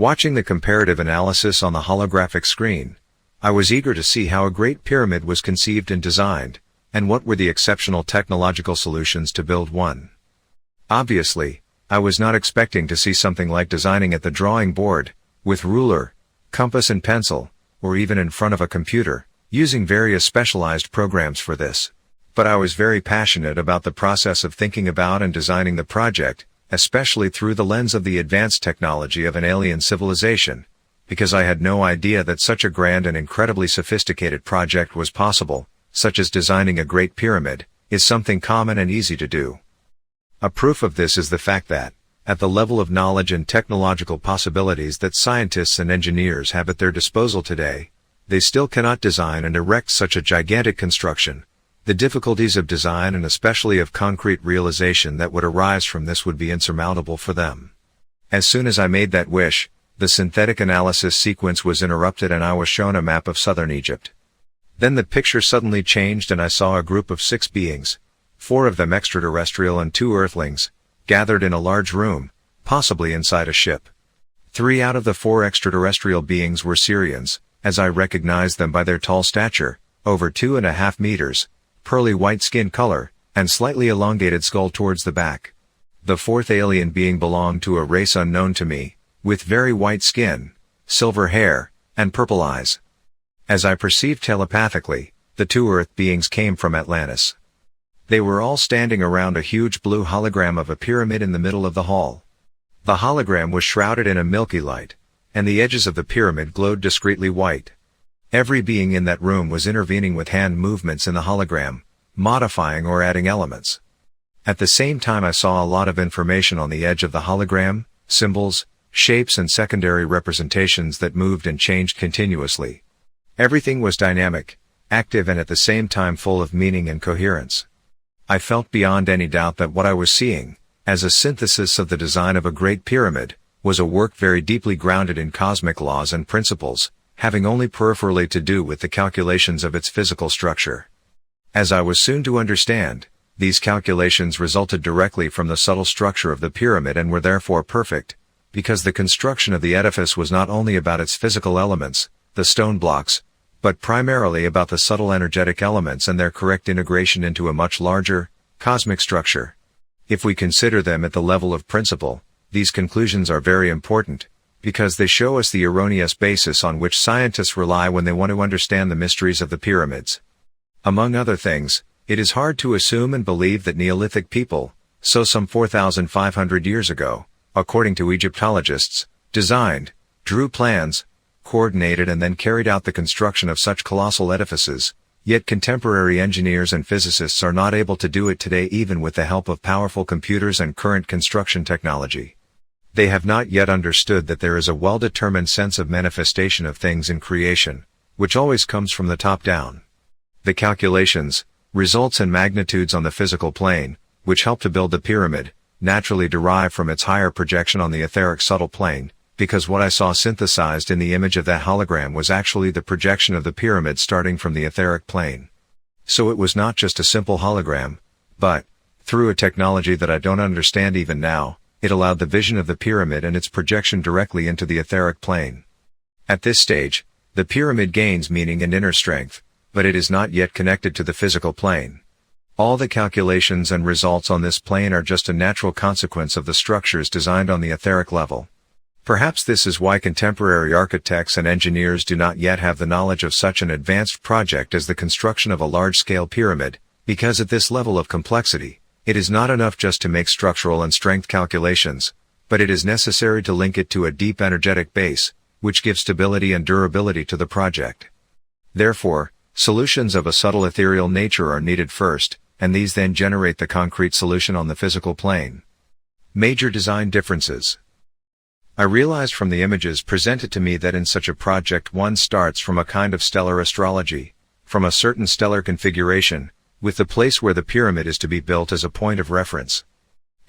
Watching the comparative analysis on the holographic screen, I was eager to see how a Great Pyramid was conceived and designed, and what were the exceptional technological solutions to build one. Obviously, I was not expecting to see something like designing at the drawing board, with ruler, compass and pencil, or even in front of a computer, using various specialized programs for this. But I was very passionate about the process of thinking about and designing the project, especially through the lens of the advanced technology of an alien civilization, because I had no idea that such a grand and incredibly sophisticated project was possible, such as designing a Great Pyramid, is something common and easy to do. A proof of this is the fact that, at the level of knowledge and technological possibilities that scientists and engineers have at their disposal today, they still cannot design and erect such a gigantic construction. The difficulties of design and especially of concrete realization that would arise from this would be insurmountable for them. As soon as I made that wish, the synthetic analysis sequence was interrupted and I was shown a map of southern Egypt. Then the picture suddenly changed and I saw a group of 6 beings, 4 of them extraterrestrial and 2 earthlings, gathered in a large room, possibly inside a ship. 3 out of the 4 extraterrestrial beings were Syrians, as I recognized them by their tall stature, over 2.5 meters, pearly white skin color, and slightly elongated skull towards the back. The 4th alien being belonged to a race unknown to me, with very white skin, silver hair, and purple eyes. As I perceived telepathically, the 2 Earth beings came from Atlantis. They were all standing around a huge blue hologram of a pyramid in the middle of the hall. The hologram was shrouded in a milky light, and the edges of the pyramid glowed discreetly white. Every being in that room was intervening with hand movements in the hologram, modifying or adding elements. At the same time I saw a lot of information on the edge of the hologram, symbols, shapes and secondary representations that moved and changed continuously. Everything was dynamic, active and at the same time full of meaning and coherence. I felt beyond any doubt that what I was seeing, as a synthesis of the design of a Great Pyramid, was a work very deeply grounded in cosmic laws and principles, having only peripherally to do with the calculations of its physical structure. As I was soon to understand, these calculations resulted directly from the subtle structure of the pyramid and were therefore perfect, because the construction of the edifice was not only about its physical elements, the stone blocks, but primarily about the subtle energetic elements and their correct integration into a much larger, cosmic structure. If we consider them at the level of principle, these conclusions are very important, because they show us the erroneous basis on which scientists rely when they want to understand the mysteries of the pyramids. Among other things, it is hard to assume and believe that Neolithic people, so some 4,500 years ago, according to Egyptologists, designed, drew plans, coordinated and then carried out the construction of such colossal edifices, yet contemporary engineers and physicists are not able to do it today even with the help of powerful computers and current construction technology. They have not yet understood that there is a well-determined sense of manifestation of things in creation, which always comes from the top down. The calculations, results and magnitudes on the physical plane, which help to build the pyramid, naturally derive from its higher projection on the etheric subtle plane, because what I saw synthesized in the image of that hologram was actually the projection of the pyramid starting from the etheric plane. So it was not just a simple hologram, but, through a technology that I don't understand even now, it allowed the vision of the pyramid and its projection directly into the etheric plane. At this stage, the pyramid gains meaning and inner strength, but it is not yet connected to the physical plane. All the calculations and results on this plane are just a natural consequence of the structures designed on the etheric level. Perhaps this is why contemporary architects and engineers do not yet have the knowledge of such an advanced project as the construction of a large-scale pyramid, because at this level of complexity, it is not enough just to make structural and strength calculations, but it is necessary to link it to a deep energetic base, which gives stability and durability to the project. Therefore, solutions of a subtle ethereal nature are needed first, and these then generate the concrete solution on the physical plane. Major design differences. I realized from the images presented to me that in such a project one starts from a kind of stellar astrology, from a certain stellar configuration, with the place where the pyramid is to be built as a point of reference.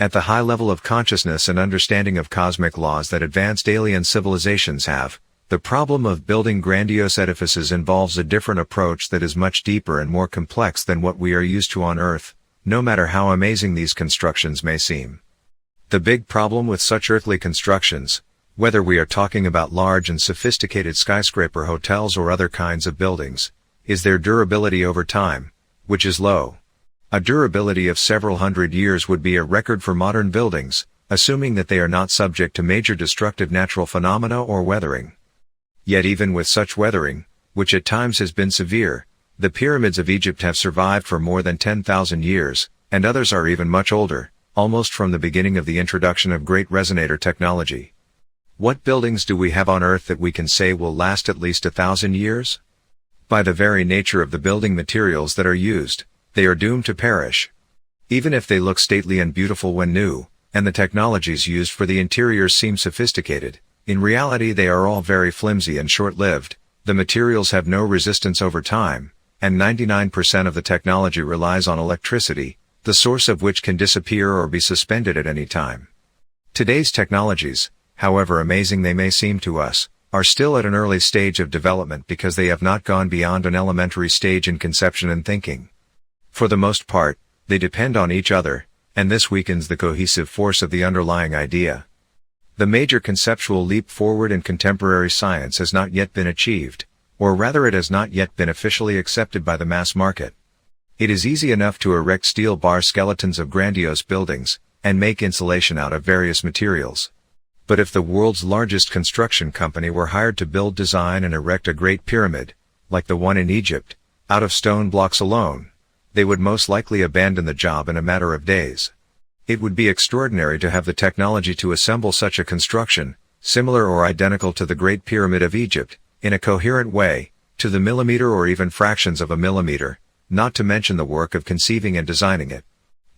At the high level of consciousness and understanding of cosmic laws that advanced alien civilizations have, the problem of building grandiose edifices involves a different approach that is much deeper and more complex than what we are used to on Earth, no matter how amazing these constructions may seem. The big problem with such earthly constructions, Whether we are talking about large and sophisticated skyscraper hotels or other kinds of buildings, is their durability over time, which is low. A durability of several hundred years would be a record for modern buildings, assuming that they are not subject to major destructive natural phenomena or weathering. Yet even with such weathering, which at times has been severe, the pyramids of Egypt have survived for more than 10,000 years, and others are even much older, almost from the beginning of the introduction of great resonator technology. What buildings do we have on Earth that we can say will last at least 1,000 years? By the very nature of the building materials that are used, they are doomed to perish. Even if they look stately and beautiful when new, and the technologies used for the interiors seem sophisticated, in reality they are all very flimsy and short-lived. The materials have no resistance over time, and 99% of the technology relies on electricity, the source of which can disappear or be suspended at any time. Today's technologies, however amazing they may seem to us, are still at an early stage of development because they have not gone beyond an elementary stage in conception and thinking. For the most part, they depend on each other, and this weakens the cohesive force of the underlying idea. The major conceptual leap forward in contemporary science has not yet been achieved, or rather it has not yet been officially accepted by the mass market. It is easy enough to erect steel bar skeletons of grandiose buildings, and make insulation out of various materials. But if the world's largest construction company were hired to build, design and erect a great pyramid, like the one in Egypt, out of stone blocks alone, they would most likely abandon the job in a matter of days. It would be extraordinary to have the technology to assemble such a construction, similar or identical to the Great Pyramid of Egypt, in a coherent way, to the millimeter or even fractions of a millimeter, not to mention the work of conceiving and designing it.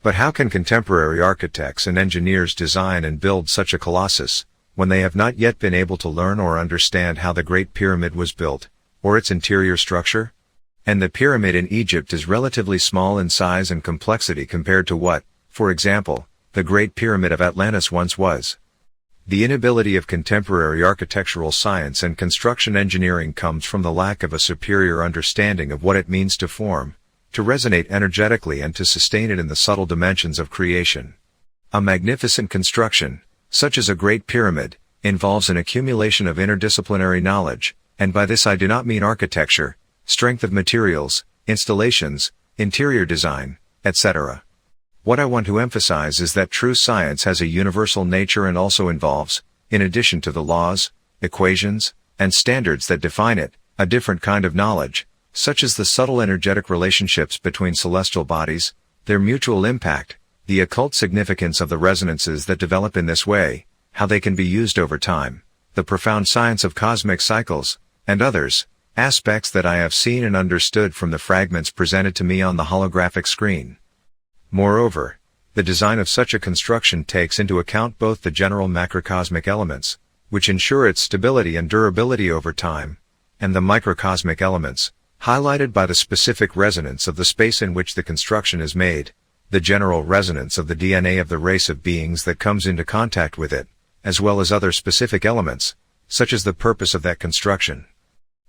But how can contemporary architects and engineers design and build such a colossus, when they have not yet been able to learn or understand how the Great Pyramid was built, or its interior structure? And the pyramid in Egypt is relatively small in size and complexity compared to what, for example, the Great Pyramid of Atlantis once was. The inability of contemporary architectural science and construction engineering comes from the lack of a superior understanding of what it means to form, to resonate energetically and to sustain it in the subtle dimensions of creation. A magnificent construction, such as a Great Pyramid, involves an accumulation of interdisciplinary knowledge, and by this I do not mean architecture, strength of materials, installations, interior design, etc. What I want to emphasize is that true science has a universal nature and also involves, in addition to the laws, equations, and standards that define it, a different kind of knowledge, such as the subtle energetic relationships between celestial bodies, their mutual impact, the occult significance of the resonances that develop in this way, how they can be used over time, the profound science of cosmic cycles, and others, aspects that I have seen and understood from the fragments presented to me on the holographic screen. Moreover, the design of such a construction takes into account both the general macrocosmic elements, which ensure its stability and durability over time, and the microcosmic elements, highlighted by the specific resonance of the space in which the construction is made, the general resonance of the DNA of the race of beings that comes into contact with it, as well as other specific elements, such as the purpose of that construction.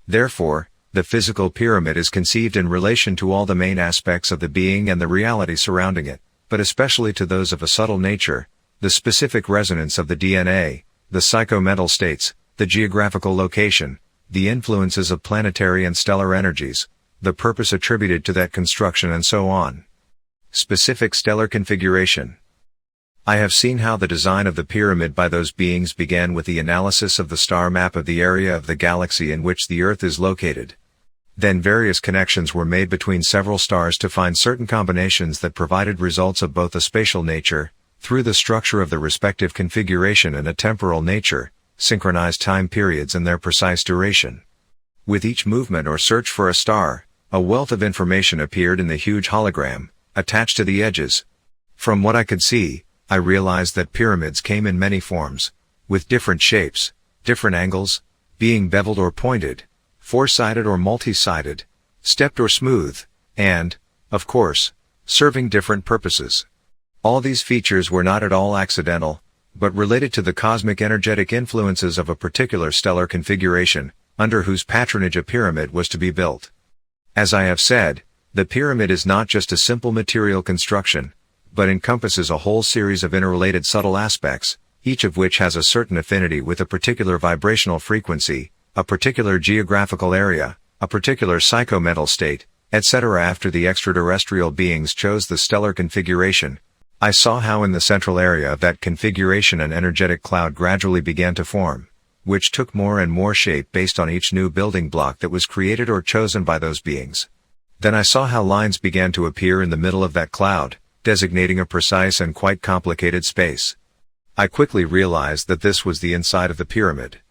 Therefore, the physical pyramid is conceived in relation to all the main aspects of the being and the reality surrounding it, but especially to those of a subtle nature, the specific resonance of the DNA, the psychomental states, the geographical location, the influences of planetary and stellar energies, the purpose attributed to that construction and so on. Specific stellar configuration. I have seen how the design of the pyramid by those beings began with the analysis of the star map of the area of the galaxy in which the Earth is located. Then various connections were made between several stars to find certain combinations that provided results of both a spatial nature, through the structure of the respective configuration, and a temporal nature, synchronized time periods and their precise duration. With each movement or search for a star, a wealth of information appeared in the huge hologram, attached to the edges. From what I could see, I realized that pyramids came in many forms, with different shapes, different angles, being beveled or pointed, four-sided or multi-sided, stepped or smooth, and, of course, serving different purposes. All these features were not at all accidental, but related to the cosmic energetic influences of a particular stellar configuration, under whose patronage a pyramid was to be built. As I have said, the pyramid is not just a simple material construction, but encompasses a whole series of interrelated subtle aspects, each of which has a certain affinity with a particular vibrational frequency, a particular geographical area, a particular psychomental state, etc. After the extraterrestrial beings chose the stellar configuration, I saw how in the central area of that configuration an energetic cloud gradually began to form, which took more and more shape based on each new building block that was created or chosen by those beings. Then I saw how lines began to appear in the middle of that cloud, designating a precise and quite complicated space. I quickly realized that this was the inside of the pyramid.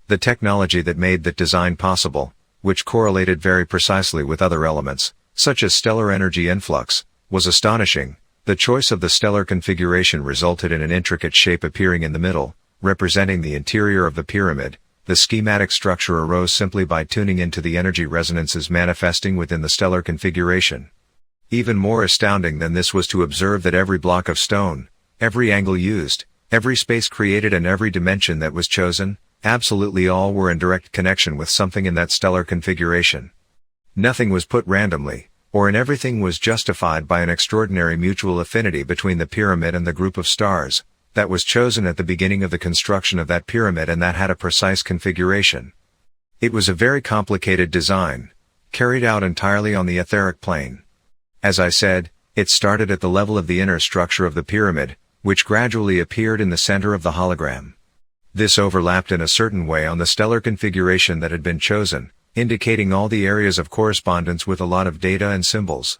The technology that made that design possible, which correlated very precisely with other elements, such as stellar energy influx, was astonishing. The choice of the stellar configuration resulted in an intricate shape appearing in the middle, representing the interior of the pyramid. The schematic structure arose simply by tuning into the energy resonances manifesting within the stellar configuration. Even more astounding than this was to observe that every block of stone, every angle used, every space created and every dimension that was chosen, absolutely all were in direct connection with something in that stellar configuration. Nothing was put randomly, and everything was justified by an extraordinary mutual affinity between the pyramid and the group of stars that was chosen at the beginning of the construction of that pyramid and that had a precise configuration. It was a very complicated design, carried out entirely on the etheric plane. As I said, it started at the level of the inner structure of the pyramid, which gradually appeared in the center of the hologram. This overlapped in a certain way on the stellar configuration that had been chosen, indicating all the areas of correspondence with a lot of data and symbols.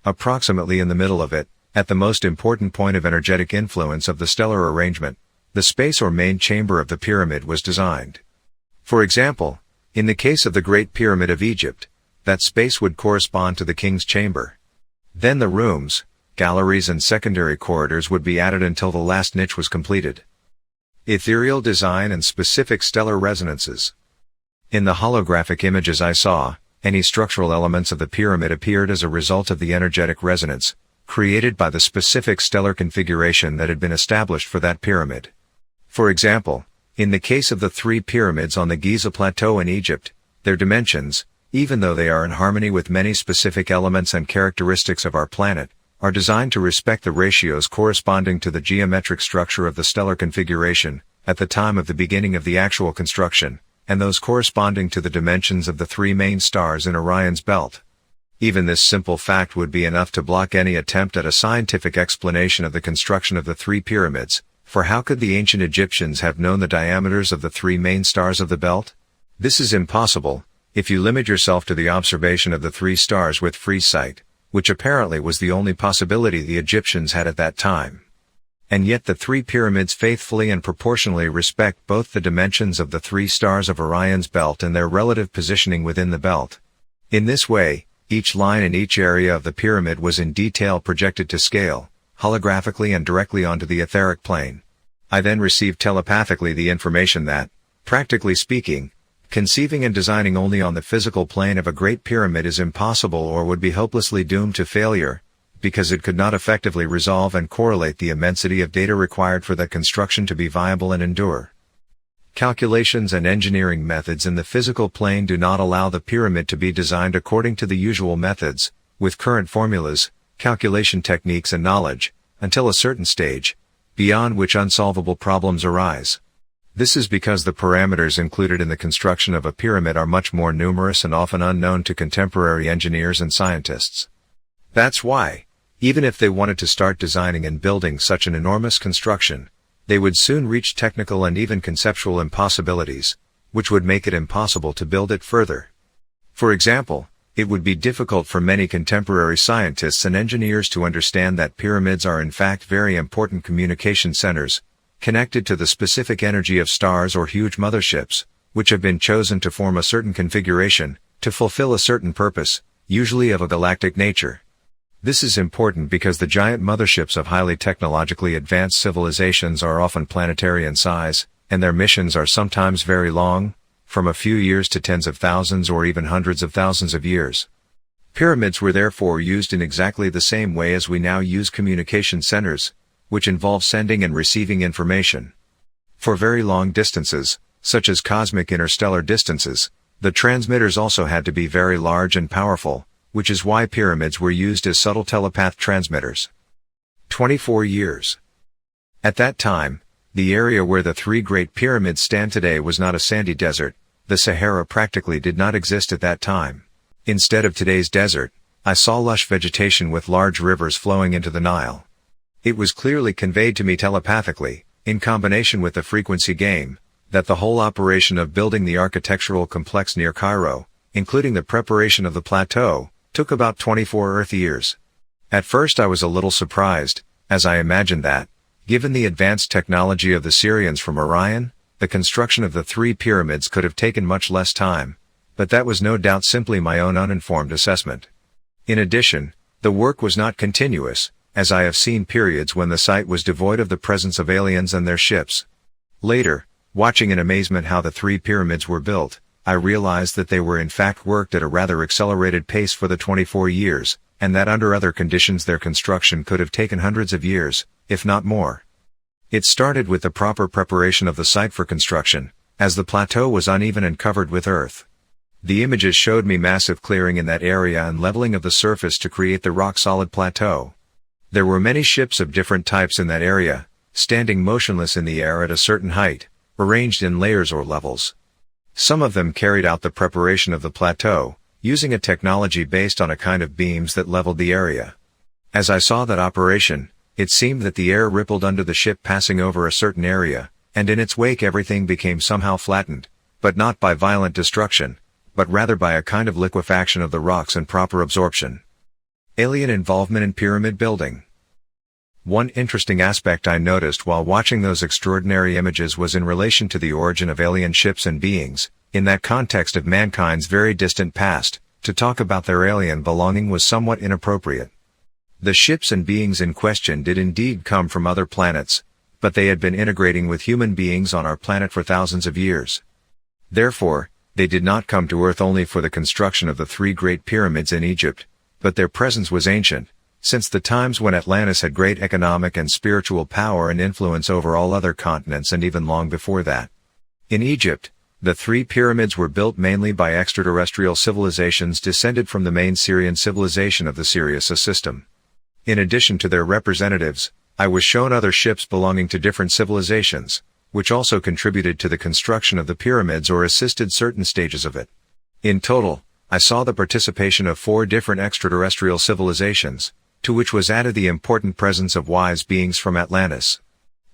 Approximately in the middle of it, at the most important point of energetic influence of the stellar arrangement, the space or main chamber of the pyramid was designed. For example, in the case of the Great Pyramid of Egypt, that space would correspond to the king's chamber. Then the rooms, galleries and secondary corridors would be added until the last niche was completed. Ethereal design and specific stellar resonances. In the holographic images I saw, any structural elements of the pyramid appeared as a result of the energetic resonance, created by the specific stellar configuration that had been established for that pyramid. For example, in the case of the 3 pyramids on the Giza Plateau in Egypt, their dimensions, even though they are in harmony with many specific elements and characteristics of our planet, are designed to respect the ratios corresponding to the geometric structure of the stellar configuration, at the time of the beginning of the actual construction, and those corresponding to the dimensions of the 3 main stars in Orion's belt. Even this simple fact would be enough to block any attempt at a scientific explanation of the construction of the 3 pyramids, for how could the ancient Egyptians have known the diameters of the 3 main stars of the belt? This is impossible, if you limit yourself to the observation of the 3 stars with free sight, which apparently was the only possibility the Egyptians had at that time. And yet the 3 pyramids faithfully and proportionally respect both the dimensions of the 3 stars of Orion's belt and their relative positioning within the belt. In this way, each line in each area of the pyramid was in detail projected to scale, holographically and directly onto the etheric plane. I then received telepathically the information that, practically speaking, conceiving and designing only on the physical plane of a great pyramid is impossible or would be hopelessly doomed to failure, because it could not effectively resolve and correlate the immensity of data required for that construction to be viable and endure. Calculations and engineering methods in the physical plane do not allow the pyramid to be designed according to the usual methods, with current formulas, calculation techniques and knowledge, until a certain stage, beyond which unsolvable problems arise. This is because the parameters included in the construction of a pyramid are much more numerous and often unknown to contemporary engineers and scientists. That's why, even if they wanted to start designing and building such an enormous construction, they would soon reach technical and even conceptual impossibilities, which would make it impossible to build it further. For example, it would be difficult for many contemporary scientists and engineers to understand that pyramids are in fact very important communication centers, connected to the specific energy of stars or huge motherships, which have been chosen to form a certain configuration, to fulfill a certain purpose, usually of a galactic nature. This is important because the giant motherships of highly technologically advanced civilizations are often planetary in size, and their missions are sometimes very long, from a few years to tens of thousands or even hundreds of thousands of years. Pyramids were therefore used in exactly the same way as we now use communication centers, which involve sending and receiving information. For very long distances, such as cosmic interstellar distances, the transmitters also had to be very large and powerful, which is why pyramids were used as subtle telepath transmitters. 24 years. At that time, The area where the three Great Pyramids stand today was not a sandy desert. The Sahara practically did not exist at that time. Instead of today's desert, I saw lush vegetation with large rivers flowing into the Nile. It was clearly conveyed to me telepathically, in combination with the frequency game, that the whole operation of building the architectural complex near Cairo, including the preparation of the plateau, took about 24 Earth years. At first I was a little surprised, as I imagined that, given the advanced technology of the Syrians from Orion, the construction of the three pyramids could have taken much less time, but that was no doubt simply my own uninformed assessment. In addition, the work was not continuous, as I have seen periods when the site was devoid of the presence of aliens and their ships. Later, watching in amazement how the three pyramids were built, I realized that they were in fact worked at a rather accelerated pace for the 24 years, and that under other conditions their construction could have taken hundreds of years, if not more. It started with the proper preparation of the site for construction, as the plateau was uneven and covered with earth. The images showed me massive clearing in that area and leveling of the surface to create the rock-solid plateau. There were many ships of different types in that area, standing motionless in the air at a certain height, arranged in layers or levels. Some of them carried out the preparation of the plateau, using a technology based on a kind of beams that leveled the area. As I saw that operation, it seemed that the air rippled under the ship passing over a certain area, and in its wake everything became somehow flattened, but not by violent destruction, but rather by a kind of liquefaction of the rocks and proper absorption. Alien involvement in pyramid building. One interesting aspect I noticed while watching those extraordinary images was in relation to the origin of alien ships and beings. In that context of mankind's very distant past, to talk about their alien belonging was somewhat inappropriate. The ships and beings in question did indeed come from other planets, but they had been integrating with human beings on our planet for thousands of years. Therefore, they did not come to Earth only for the construction of the three Great Pyramids in Egypt, but their presence was ancient, since the times when Atlantis had great economic and spiritual power and influence over all other continents and even long before that. In Egypt, the three pyramids were built mainly by extraterrestrial civilizations descended from the main Syrian civilization of the Sirius system. In addition to their representatives, I was shown other ships belonging to different civilizations, which also contributed to the construction of the pyramids or assisted certain stages of it. In total, I saw the participation of 4 different extraterrestrial civilizations, to which was added the important presence of wise beings from Atlantis.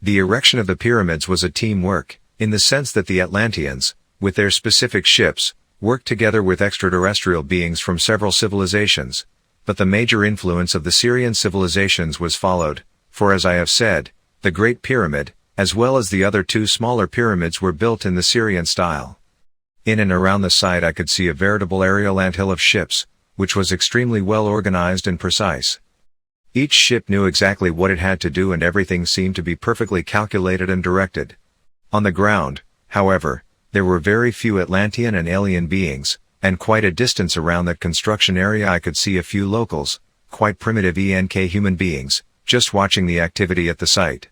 The erection of the pyramids was a teamwork, in the sense that the Atlanteans, with their specific ships, worked together with extraterrestrial beings from several civilizations, but the major influence of the Syrian civilizations was followed, for as I have said, the Great Pyramid, as well as the other 2 smaller pyramids were built in the Syrian style. In and around the site I could see a veritable aerial anthill of ships, which was extremely well organized and precise. Each ship knew exactly what it had to do and everything seemed to be perfectly calculated and directed. On the ground, however, there were very few Atlantean and alien beings, and quite a distance around that construction area I could see a few locals, quite primitive human beings, just watching the activity at the site.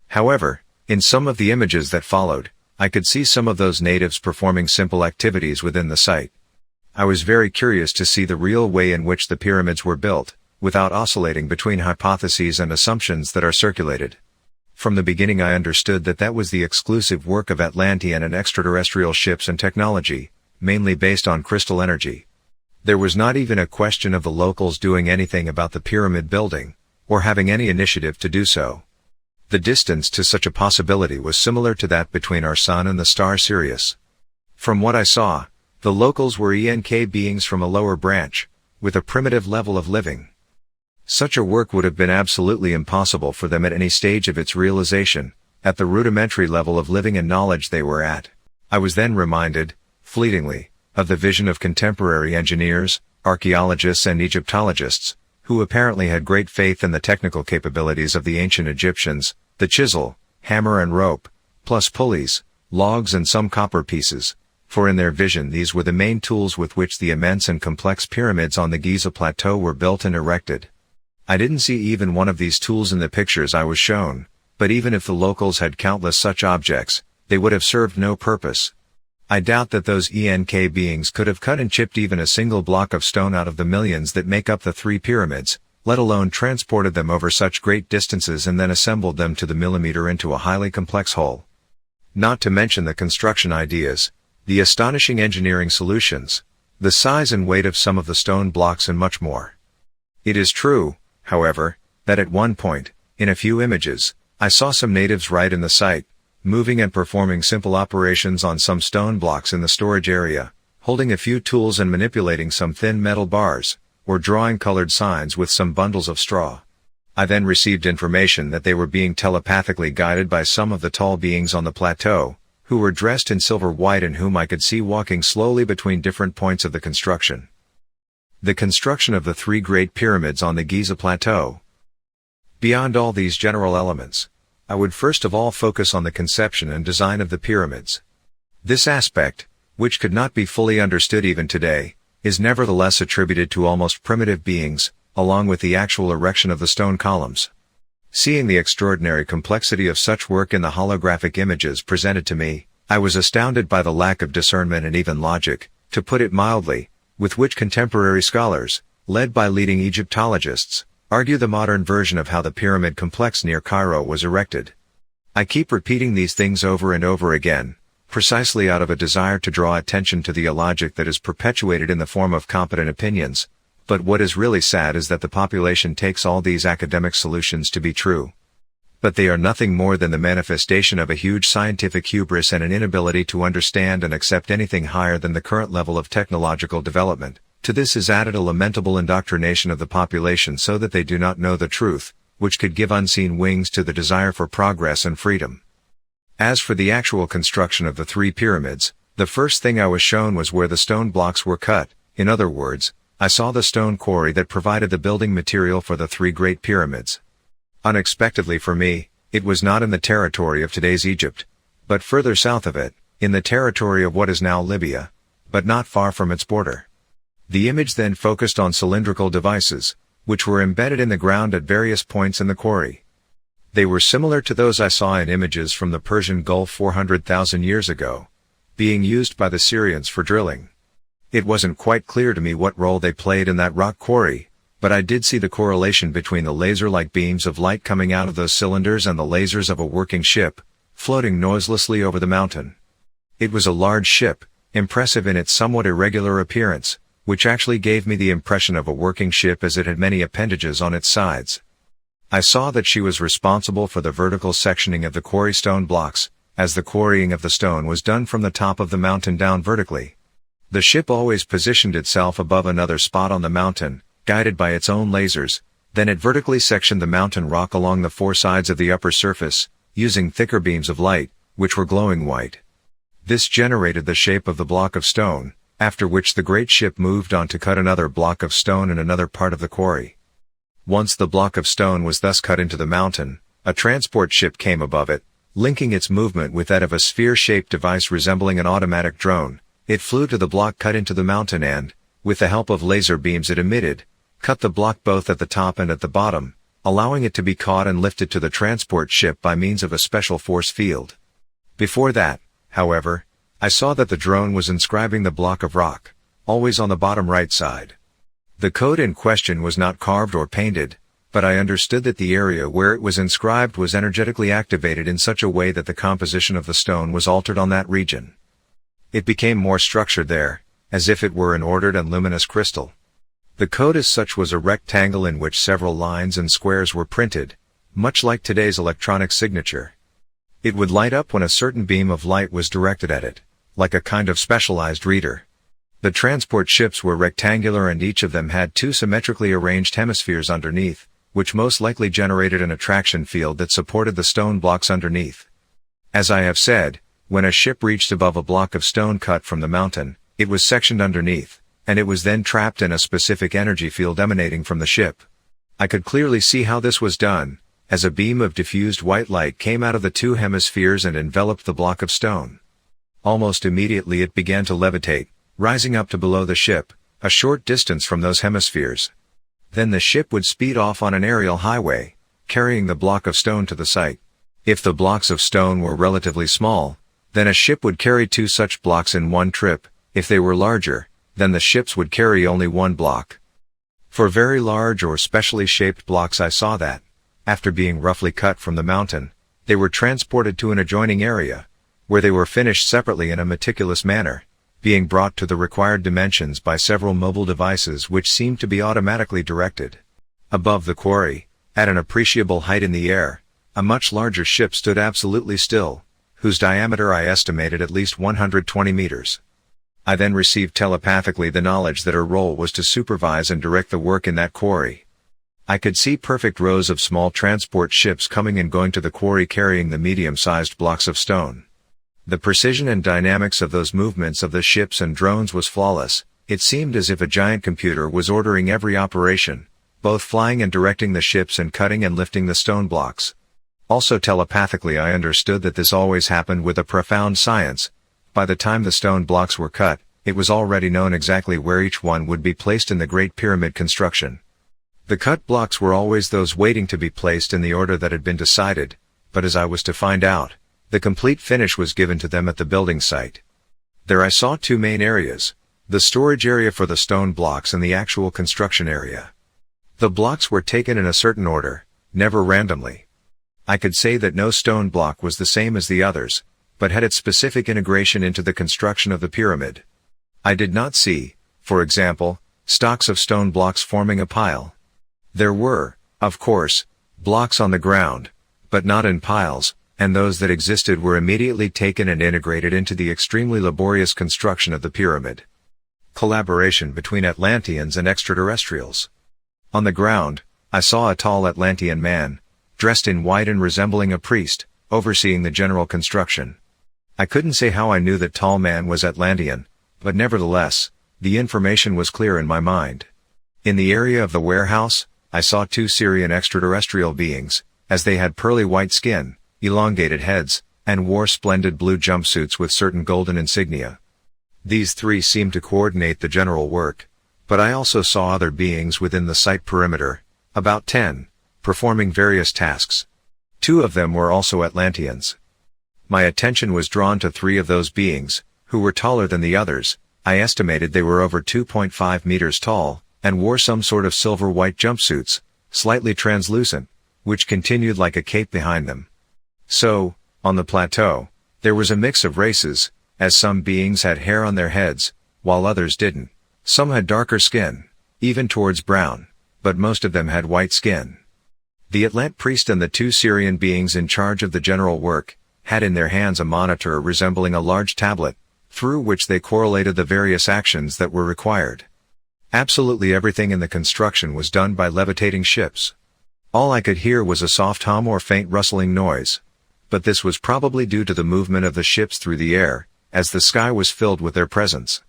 However, in some of the images that followed, I could see some of those natives performing simple activities within the site. I was very curious to see the real way in which the pyramids were built, without oscillating between hypotheses and assumptions that are circulated. From the beginning I understood that that was the exclusive work of Atlantean and extraterrestrial ships and technology, mainly based on crystal energy. There was not even a question of the locals doing anything about the pyramid building, or having any initiative to do so. The distance to such a possibility was similar to that between our Sun and the star Sirius. From what I saw, the locals were beings from a lower branch, with a primitive level of living. Such a work would have been absolutely impossible for them at any stage of its realization, at the rudimentary level of living and knowledge they were at. I was then reminded, fleetingly, of the vision of contemporary engineers, archaeologists and Egyptologists, who apparently had great faith in the technical capabilities of the ancient Egyptians, the chisel, hammer and rope, plus pulleys, logs and some copper pieces, for in their vision these were the main tools with which the immense and complex pyramids on the Giza Plateau were built and erected. I didn't see even one of these tools in the pictures I was shown, but even if the locals had countless such objects, they would have served no purpose. I doubt that those beings could have cut and chipped even a single block of stone out of the millions that make up the 3 pyramids, let alone transported them over such great distances and then assembled them to the millimeter into a highly complex whole. Not to mention the construction ideas, the astonishing engineering solutions, the size and weight of some of the stone blocks and much more. It is true, however, that at one point, in a few images, I saw some natives right in the site, moving and performing simple operations on some stone blocks in the storage area, holding a few tools and manipulating some thin metal bars, or drawing colored signs with some bundles of straw. I then received information that they were being telepathically guided by some of the tall beings on the plateau, who were dressed in silver white and whom I could see walking slowly between different points of the construction. The construction of the 3 Great Pyramids on the Giza Plateau. Beyond all these general elements, I would first of all focus on the conception and design of the pyramids. This aspect, which could not be fully understood even today, is nevertheless attributed to almost primitive beings, along with the actual erection of the stone columns. Seeing the extraordinary complexity of such work in the holographic images presented to me, I was astounded by the lack of discernment and even logic, to put it mildly, with which contemporary scholars, led by leading Egyptologists, argue the modern version of how the pyramid complex near Cairo was erected. I keep repeating these things over and over again, precisely out of a desire to draw attention to the illogic that is perpetuated in the form of competent opinions, but what is really sad is that the population takes all these academic solutions to be true. But they are nothing more than the manifestation of a huge scientific hubris and an inability to understand and accept anything higher than the current level of technological development. To this is added a lamentable indoctrination of the population so that they do not know the truth, which could give unseen wings to the desire for progress and freedom. As for the actual construction of the 3 pyramids, the first thing I was shown was where the stone blocks were cut. In other words, I saw the stone quarry that provided the building material for the 3 Great Pyramids. Unexpectedly for me, it was not in the territory of today's Egypt, but further south of it, in the territory of what is now Libya, but not far from its border. The image then focused on cylindrical devices, which were embedded in the ground at various points in the quarry. They were similar to those I saw in images from the Persian Gulf 400,000 years ago, being used by the Syrians for drilling. It wasn't quite clear to me what role they played in that rock quarry, but I did see the correlation between the laser-like beams of light coming out of those cylinders and the lasers of a working ship, floating noiselessly over the mountain. It was a large ship, impressive in its somewhat irregular appearance, which actually gave me the impression of a working ship as it had many appendages on its sides. I saw that she was responsible for the vertical sectioning of the quarry stone blocks, as the quarrying of the stone was done from the top of the mountain down vertically. The ship always positioned itself above another spot on the mountain, guided by its own lasers, then it vertically sectioned the mountain rock along the 4 sides of the upper surface, using thicker beams of light, which were glowing white. This generated the shape of the block of stone, after which the great ship moved on to cut another block of stone in another part of the quarry. Once the block of stone was thus cut into the mountain, a transport ship came above it, linking its movement with that of a sphere-shaped device resembling an automatic drone. It flew to the block cut into the mountain and, with the help of laser beams it emitted, cut the block both at the top and at the bottom, allowing it to be caught and lifted to the transport ship by means of a special force field. Before that, however, I saw that the drone was inscribing the block of rock, always on the bottom right side. The code in question was not carved or painted, but I understood that the area where it was inscribed was energetically activated in such a way that the composition of the stone was altered on that region. It became more structured there, as if it were an ordered and luminous crystal. The code as such was a rectangle in which several lines and squares were printed, much like today's electronic signature. It would light up when a certain beam of light was directed at it, like a kind of specialized reader. The transport ships were rectangular and each of them had 2 symmetrically arranged hemispheres underneath, which most likely generated an attraction field that supported the stone blocks underneath. As I have said, when a ship reached above a block of stone cut from the mountain, it was sectioned underneath, and it was then trapped in a specific energy field emanating from the ship. I could clearly see how this was done, as a beam of diffused white light came out of the 2 hemispheres and enveloped the block of stone. Almost immediately it began to levitate, rising up to below the ship, a short distance from those hemispheres. Then the ship would speed off on an aerial highway, carrying the block of stone to the site. If the blocks of stone were relatively small, then a ship would carry 2 such blocks in one trip. If they were larger, then the ships would carry only 1 block. For very large or specially shaped blocks I saw that, after being roughly cut from the mountain, they were transported to an adjoining area, where they were finished separately in a meticulous manner, being brought to the required dimensions by several mobile devices which seemed to be automatically directed. Above the quarry, at an appreciable height in the air, a much larger ship stood absolutely still, whose diameter I estimated at least 120 meters. I then received telepathically the knowledge that her role was to supervise and direct the work in that quarry. I could see perfect rows of small transport ships coming and going to the quarry carrying the medium-sized blocks of stone. The precision and dynamics of those movements of the ships and drones was flawless. It seemed as if a giant computer was ordering every operation, both flying and directing the ships and cutting and lifting the stone blocks. Also telepathically I understood that this always happened with a profound science. By the time the stone blocks were cut, it was already known exactly where each one would be placed in the Great Pyramid construction. The cut blocks were always those waiting to be placed in the order that had been decided, but as I was to find out, the complete finish was given to them at the building site. There I saw two main areas, the storage area for the stone blocks and the actual construction area. The blocks were taken in a certain order, never randomly. I could say that no stone block was the same as the others, but had its specific integration into the construction of the pyramid. I did not see, for example, stocks of stone blocks forming a pile. There were, of course, blocks on the ground, but not in piles, and those that existed were immediately taken and integrated into the extremely laborious construction of the pyramid. Collaboration between Atlanteans and extraterrestrials. On the ground, I saw a tall Atlantean man, dressed in white and resembling a priest, overseeing the general construction. I couldn't say how I knew that tall man was Atlantean, but nevertheless, the information was clear in my mind. In the area of the warehouse, I saw two Syrian extraterrestrial beings, as they had pearly white skin, elongated heads, and wore splendid blue jumpsuits with certain golden insignia. These three seemed to coordinate the general work, but I also saw other beings within the site perimeter, about 10, performing various tasks. Two of them were also Atlanteans. My attention was drawn to three of those beings, who were taller than the others. I estimated they were over 2.5 meters tall, and wore some sort of silver-white jumpsuits, slightly translucent, which continued like a cape behind them. So, on the plateau, there was a mix of races, as some beings had hair on their heads, while others didn't. Some had darker skin, even towards brown, but most of them had white skin. The Atlant priest and the two Syrian beings in charge of the general work, had in their hands a monitor resembling a large tablet, through which they correlated the various actions that were required. Absolutely everything in the construction was done by levitating ships. All I could hear was a soft hum or faint rustling noise. But this was probably due to the movement of the ships through the air, as the sky was filled with their presence.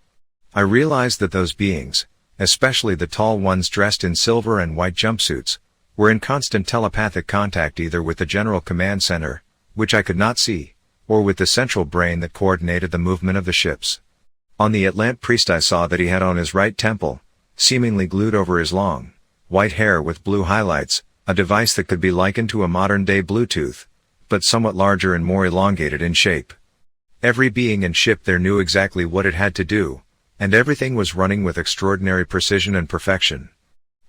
I realized that those beings, especially the tall ones dressed in silver and white jumpsuits, were in constant telepathic contact either with the general command center, which I could not see, or with the central brain that coordinated the movement of the ships. On the Atlant priest I saw that he had on his right temple, seemingly glued over his long, white hair with blue highlights, a device that could be likened to a modern-day Bluetooth, but somewhat larger and more elongated in shape. Every being and ship there knew exactly what it had to do, and everything was running with extraordinary precision and perfection.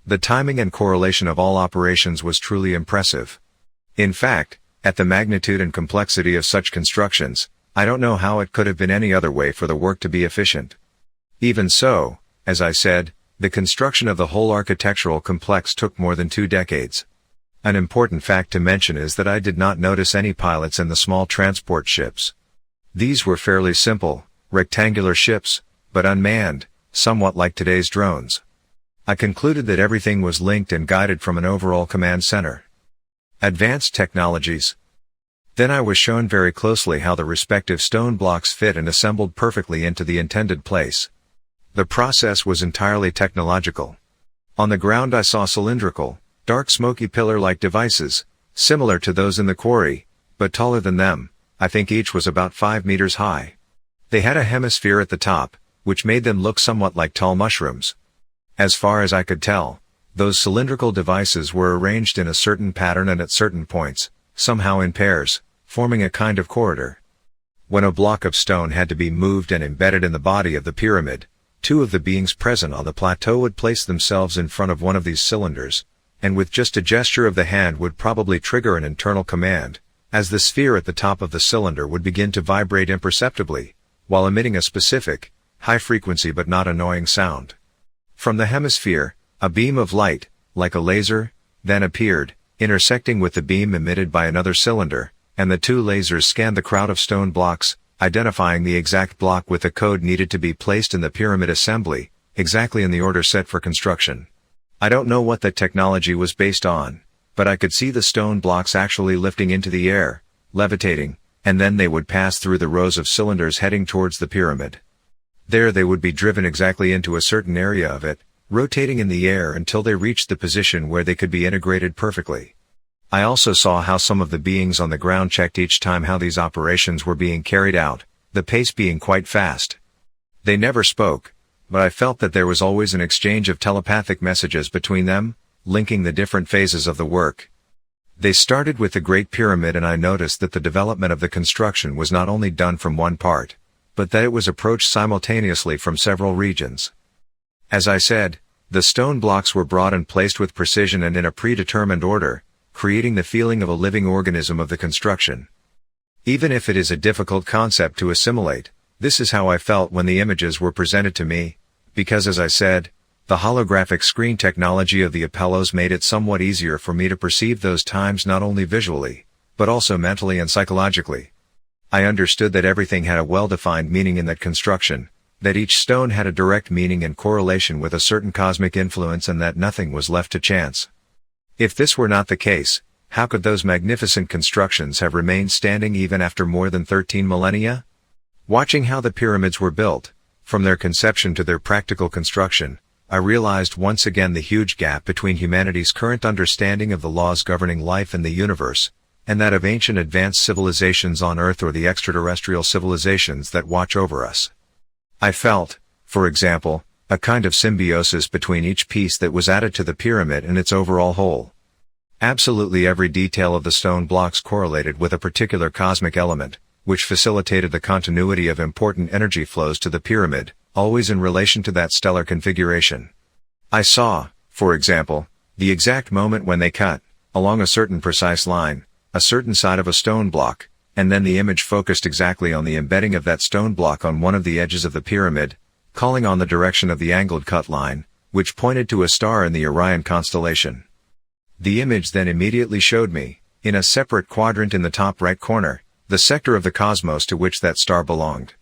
The timing and correlation of all operations was truly impressive. In fact, at the magnitude and complexity of such constructions, I don't know how it could have been any other way for the work to be efficient. Even so, as I said, the construction of the whole architectural complex took more than 2 decades. An important fact to mention is that I did not notice any pilots in the small transport ships. These were fairly simple, rectangular ships, but unmanned, somewhat like today's drones. I concluded that everything was linked and guided from an overall command center. Advanced technologies. Then I was shown very closely how the respective stone blocks fit and assembled perfectly into the intended place. The process was entirely technological. On the ground I saw cylindrical, dark smoky pillar-like devices, similar to those in the quarry, but taller than them. I think each was about 5 meters high. They had a hemisphere at the top, which made them look somewhat like tall mushrooms. As far as I could tell, those cylindrical devices were arranged in a certain pattern and at certain points, somehow in pairs, forming a kind of corridor. When a block of stone had to be moved and embedded in the body of the pyramid, two of the beings present on the plateau would place themselves in front of one of these cylinders, and with just a gesture of the hand would probably trigger an internal command, as the sphere at the top of the cylinder would begin to vibrate imperceptibly, while emitting a specific, high-frequency but not annoying sound. From the hemisphere, a beam of light, like a laser, then appeared, intersecting with the beam emitted by another cylinder, and the two lasers scanned the crowd of stone blocks, identifying the exact block with the code needed to be placed in the pyramid assembly, exactly in the order set for construction. I don't know what that technology was based on, but I could see the stone blocks actually lifting into the air, levitating, and then they would pass through the rows of cylinders heading towards the pyramid. There they would be driven exactly into a certain area of it, rotating in the air until they reached the position where they could be integrated perfectly. I also saw how some of the beings on the ground checked each time how these operations were being carried out, the pace being quite fast. They never spoke, but I felt that there was always an exchange of telepathic messages between them, linking the different phases of the work. They started with the Great Pyramid, and I noticed that the development of the construction was not only done from one part, but that it was approached simultaneously from several regions. As I said, the stone blocks were brought and placed with precision and in a predetermined order, creating the feeling of a living organism of the construction. Even if it is a difficult concept to assimilate, this is how I felt when the images were presented to me, because as I said, the holographic screen technology of the Apellos made it somewhat easier for me to perceive those times not only visually, but also mentally and psychologically. I understood that everything had a well-defined meaning in that construction, that each stone had a direct meaning and correlation with a certain cosmic influence, and that nothing was left to chance. If this were not the case, how could those magnificent constructions have remained standing even after more than 13 millennia? Watching how the pyramids were built, from their conception to their practical construction, I realized once again the huge gap between humanity's current understanding of the laws governing life in the universe, and that of ancient advanced civilizations on Earth or the extraterrestrial civilizations that watch over us. I felt, for example, a kind of symbiosis between each piece that was added to the pyramid and its overall whole. Absolutely every detail of the stone blocks correlated with a particular cosmic element, which facilitated the continuity of important energy flows to the pyramid, always in relation to that stellar configuration. I saw, for example, the exact moment when they cut, along a certain precise line, a certain side of a stone block, and then the image focused exactly on the embedding of that stone block on one of the edges of the pyramid, calling on the direction of the angled cut line, which pointed to a star in the Orion constellation. The image then immediately showed me, in a separate quadrant in the top right corner, the sector of the cosmos to which that star belonged.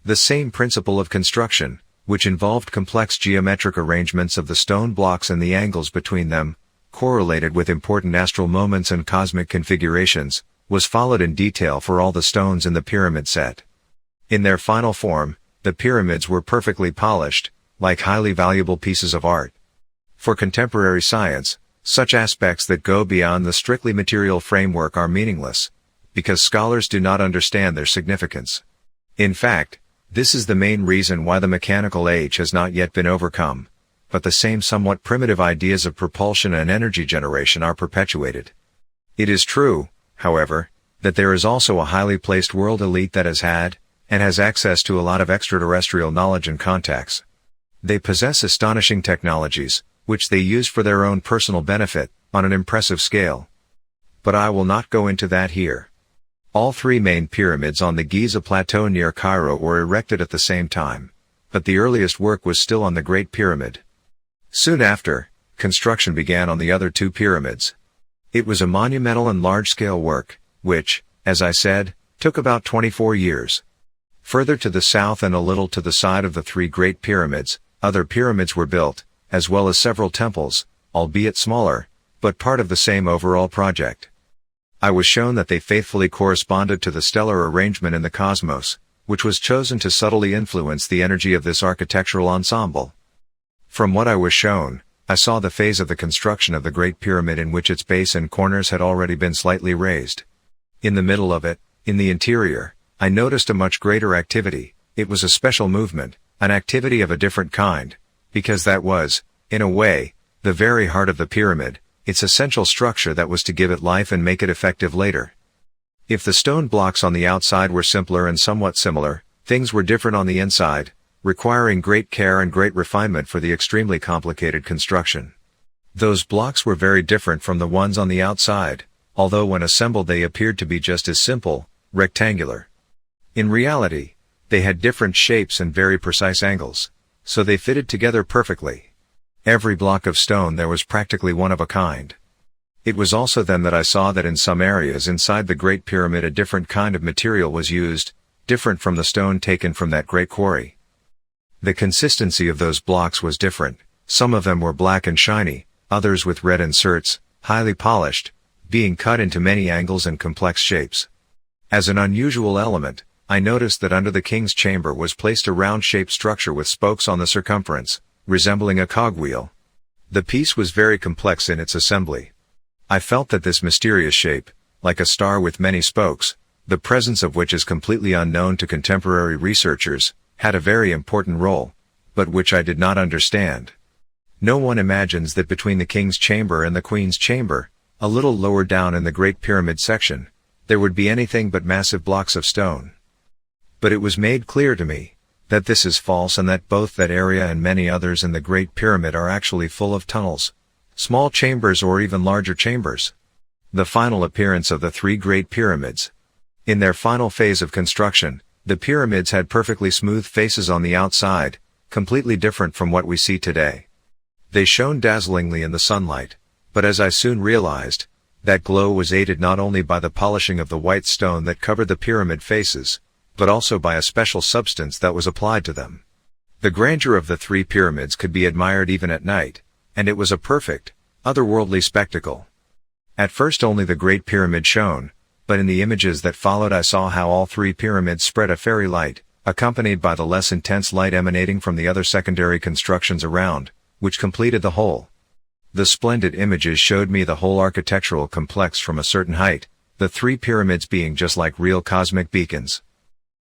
The same principle of construction, which involved complex geometric arrangements of the stone blocks and the angles between them, correlated with important astral moments and cosmic configurations, was followed in detail for all the stones in the pyramid set. In their final form, the pyramids were perfectly polished, like highly valuable pieces of art. For contemporary science, such aspects that go beyond the strictly material framework are meaningless, because scholars do not understand their significance. In fact, this is the main reason why the mechanical age has not yet been overcome, but the same somewhat primitive ideas of propulsion and energy generation are perpetuated. It is true, however, that there is also a highly placed world elite that has had, and has access to a lot of extraterrestrial knowledge and contacts. They possess astonishing technologies, which they use for their own personal benefit, on an impressive scale. But I will not go into that here. All three main pyramids on the Giza Plateau near Cairo were erected at the same time, but the earliest work was still on the Great Pyramid. Soon after, construction began on the other two pyramids. It was a monumental and large-scale work, which, as I said, took about 24 years. Further to the south and a little to the side of the three Great Pyramids, other pyramids were built, as well as several temples, albeit smaller, but part of the same overall project. I was shown that they faithfully corresponded to the stellar arrangement in the cosmos, which was chosen to subtly influence the energy of this architectural ensemble. From what I was shown, I saw the phase of the construction of the Great Pyramid in which its base and corners had already been slightly raised. In the middle of it, in the interior, I noticed a much greater activity. It was a special movement, an activity of a different kind, because that was, in a way, the very heart of the pyramid, its essential structure that was to give it life and make it effective later. If the stone blocks on the outside were simpler and somewhat similar, things were different on the inside, requiring great care and great refinement for the extremely complicated construction. Those blocks were very different from the ones on the outside, although when assembled they appeared to be just as simple, rectangular. In reality, they had different shapes and very precise angles, so they fitted together perfectly. Every block of stone there was practically one of a kind. It was also then that I saw that in some areas inside the Great Pyramid a different kind of material was used, different from the stone taken from that great quarry. The consistency of those blocks was different, some of them were black and shiny, others with red inserts, highly polished, being cut into many angles and complex shapes. As an unusual element, I noticed that under the king's chamber was placed a round-shaped structure with spokes on the circumference, resembling a cogwheel. The piece was very complex in its assembly. I felt that this mysterious shape, like a star with many spokes, the presence of which is completely unknown to contemporary researchers, had a very important role, but which I did not understand. No one imagines that between the king's chamber and the queen's chamber, a little lower down in the Great Pyramid section, there would be anything but massive blocks of stone. But it was made clear to me that this is false and that both that area and many others in the Great Pyramid are actually full of tunnels, small chambers or even larger chambers. The final appearance of the three Great Pyramids. In their final phase of construction, the pyramids had perfectly smooth faces on the outside, completely different from what we see today. They shone dazzlingly in the sunlight, but as I soon realized, that glow was aided not only by the polishing of the white stone that covered the pyramid faces, but also by a special substance that was applied to them. The grandeur of the three pyramids could be admired even at night, and it was a perfect, otherworldly spectacle. At first only the Great Pyramid shone, but in the images that followed I saw how all three pyramids spread a fairy light, accompanied by the less intense light emanating from the other secondary constructions around, which completed the whole. The splendid images showed me the whole architectural complex from a certain height, the three pyramids being just like real cosmic beacons.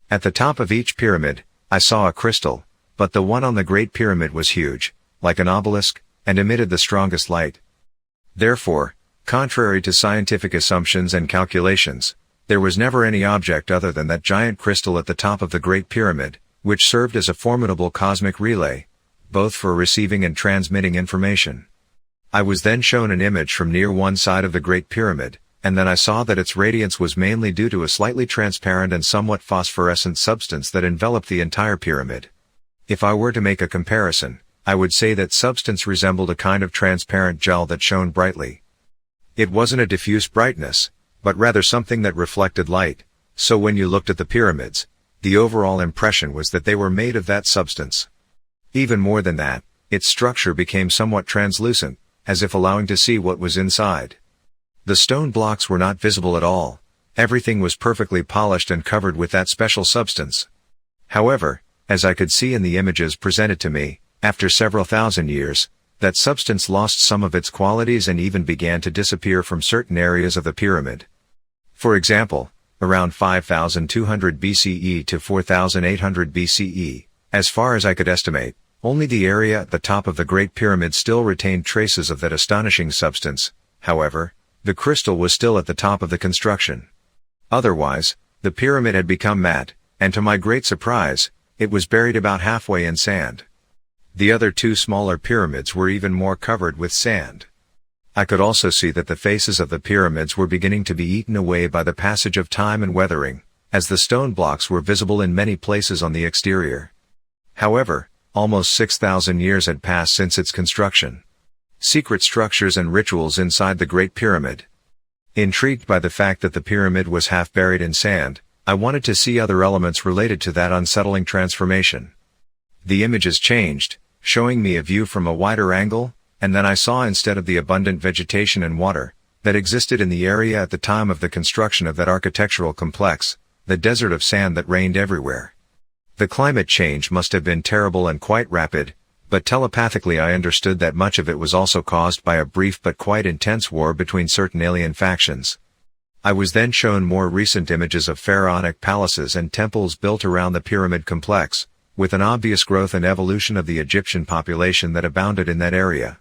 At the top of each pyramid, I saw a crystal, but the one on the Great Pyramid was huge, like an obelisk, and emitted the strongest light. Therefore, contrary to scientific assumptions and calculations, there was never any object other than that giant crystal at the top of the Great Pyramid, which served as a formidable cosmic relay, both for receiving and transmitting information. I was then shown an image from near one side of the Great Pyramid, and then I saw that its radiance was mainly due to a slightly transparent and somewhat phosphorescent substance that enveloped the entire pyramid. If I were to make a comparison, I would say that substance resembled a kind of transparent gel that shone brightly. It wasn't a diffuse brightness, but rather something that reflected light, so when you looked at the pyramids, the overall impression was that they were made of that substance. Even more than that, its structure became somewhat translucent, as if allowing to see what was inside. The stone blocks were not visible at all, everything was perfectly polished and covered with that special substance. However, as I could see in the images presented to me, after several thousand years, that substance lost some of its qualities and even began to disappear from certain areas of the pyramid. For example, around 5200 BCE to 4800 BCE, as far as I could estimate, only the area at the top of the Great Pyramid still retained traces of that astonishing substance. However, the crystal was still at the top of the construction. Otherwise, the pyramid had become matte, and to my great surprise, it was buried about halfway in sand. The other two smaller pyramids were even more covered with sand. I could also see that the faces of the pyramids were beginning to be eaten away by the passage of time and weathering, as the stone blocks were visible in many places on the exterior. However, almost 6,000 years had passed since its construction. Secret structures and rituals inside the Great Pyramid. Intrigued by the fact that the pyramid was half buried in sand, I wanted to see other elements related to that unsettling transformation. The images changed, showing me a view from a wider angle, and then I saw instead of the abundant vegetation and water that existed in the area at the time of the construction of that architectural complex, the desert of sand that reigned everywhere. The climate change must have been terrible and quite rapid, but telepathically I understood that much of it was also caused by a brief but quite intense war between certain alien factions. I was then shown more recent images of pharaonic palaces and temples built around the pyramid complex, with an obvious growth and evolution of the Egyptian population that abounded in that area.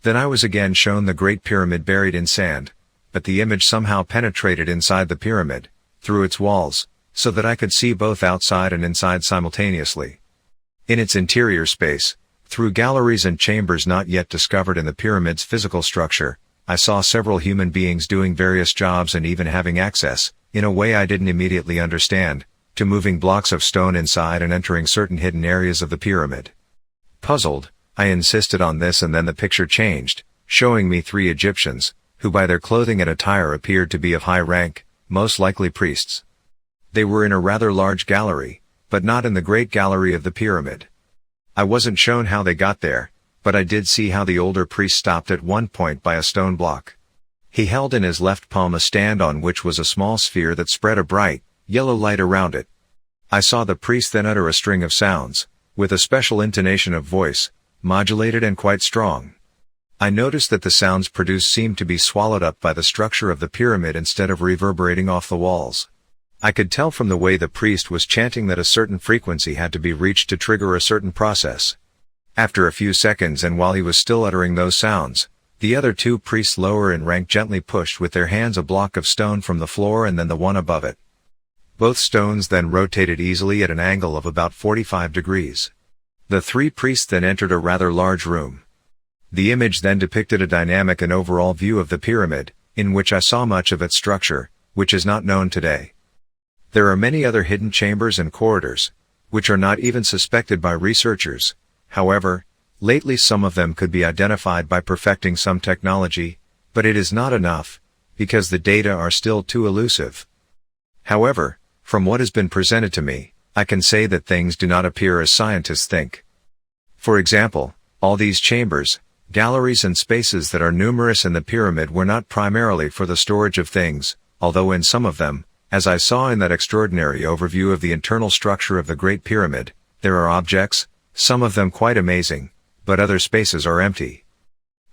Then I was again shown the Great Pyramid buried in sand, but the image somehow penetrated inside the pyramid, through its walls, so that I could see both outside and inside simultaneously. In its interior space, through galleries and chambers not yet discovered in the pyramid's physical structure, I saw several human beings doing various jobs and even having access, in a way I didn't immediately understand, to moving blocks of stone inside and entering certain hidden areas of the pyramid. Puzzled, I insisted on this, and then the picture changed, showing me 3 Egyptians, who by their clothing and attire appeared to be of high rank, most likely priests. They were in a rather large gallery, but not in the great gallery of the pyramid. I wasn't shown how they got there, but I did see how the older priest stopped at one point by a stone block. He held in his left palm a stand on which was a small sphere that spread a bright, yellow light around it. I saw the priest then utter a string of sounds, with a special intonation of voice, modulated and quite strong. I noticed that the sounds produced seemed to be swallowed up by the structure of the pyramid instead of reverberating off the walls. I could tell from the way the priest was chanting that a certain frequency had to be reached to trigger a certain process. After a few seconds, and while he was still uttering those sounds, the other 2 priests lower in rank gently pushed with their hands a block of stone from the floor and then the one above it. Both stones then rotated easily at an angle of about 45 degrees. The 3 priests then entered a rather large room. The image then depicted a dynamic and overall view of the pyramid, in which I saw much of its structure, which is not known today. There are many other hidden chambers and corridors, which are not even suspected by researchers. However, lately some of them could be identified by perfecting some technology, but it is not enough, because the data are still too elusive. However, from what has been presented to me, I can say that things do not appear as scientists think. For example, all these chambers, galleries and spaces that are numerous in the pyramid were not primarily for the storage of things, although in some of them, as I saw in that extraordinary overview of the internal structure of the Great Pyramid, there are objects, some of them quite amazing, but other spaces are empty.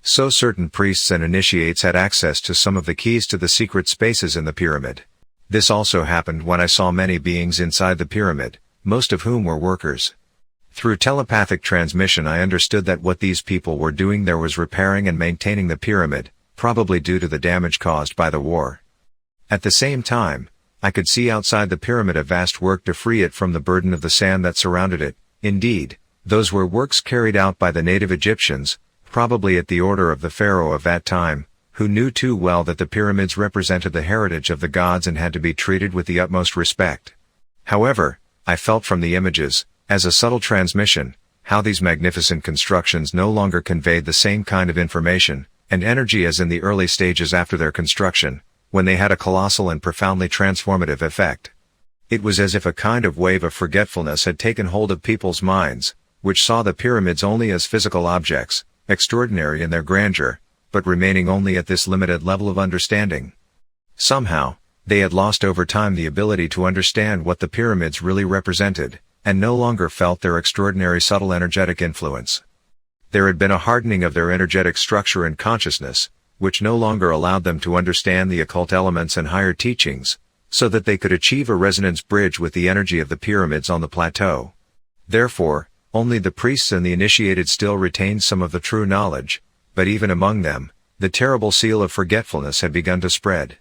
So certain priests and initiates had access to some of the keys to the secret spaces in the pyramid. This also happened when I saw many beings inside the pyramid, most of whom were workers. Through telepathic transmission I understood that what these people were doing there was repairing and maintaining the pyramid, probably due to the damage caused by the war. At the same time, I could see outside the pyramid a vast work to free it from the burden of the sand that surrounded it. Indeed, those were works carried out by the native Egyptians, probably at the order of the pharaoh of that time, who knew too well that the pyramids represented the heritage of the gods and had to be treated with the utmost respect. However, I felt from the images, as a subtle transmission, how these magnificent constructions no longer conveyed the same kind of information and energy as in the early stages after their construction, when they had a colossal and profoundly transformative effect. It was as if a kind of wave of forgetfulness had taken hold of people's minds, which saw the pyramids only as physical objects, extraordinary in their grandeur, but remaining only at this limited level of understanding. Somehow, they had lost over time the ability to understand what the pyramids really represented, and no longer felt their extraordinary subtle energetic influence. There had been a hardening of their energetic structure and consciousness, which no longer allowed them to understand the occult elements and higher teachings, so that they could achieve a resonance bridge with the energy of the pyramids on the plateau. Therefore, only the priests and the initiated still retained some of the true knowledge, but even among them, the terrible seal of forgetfulness had begun to spread.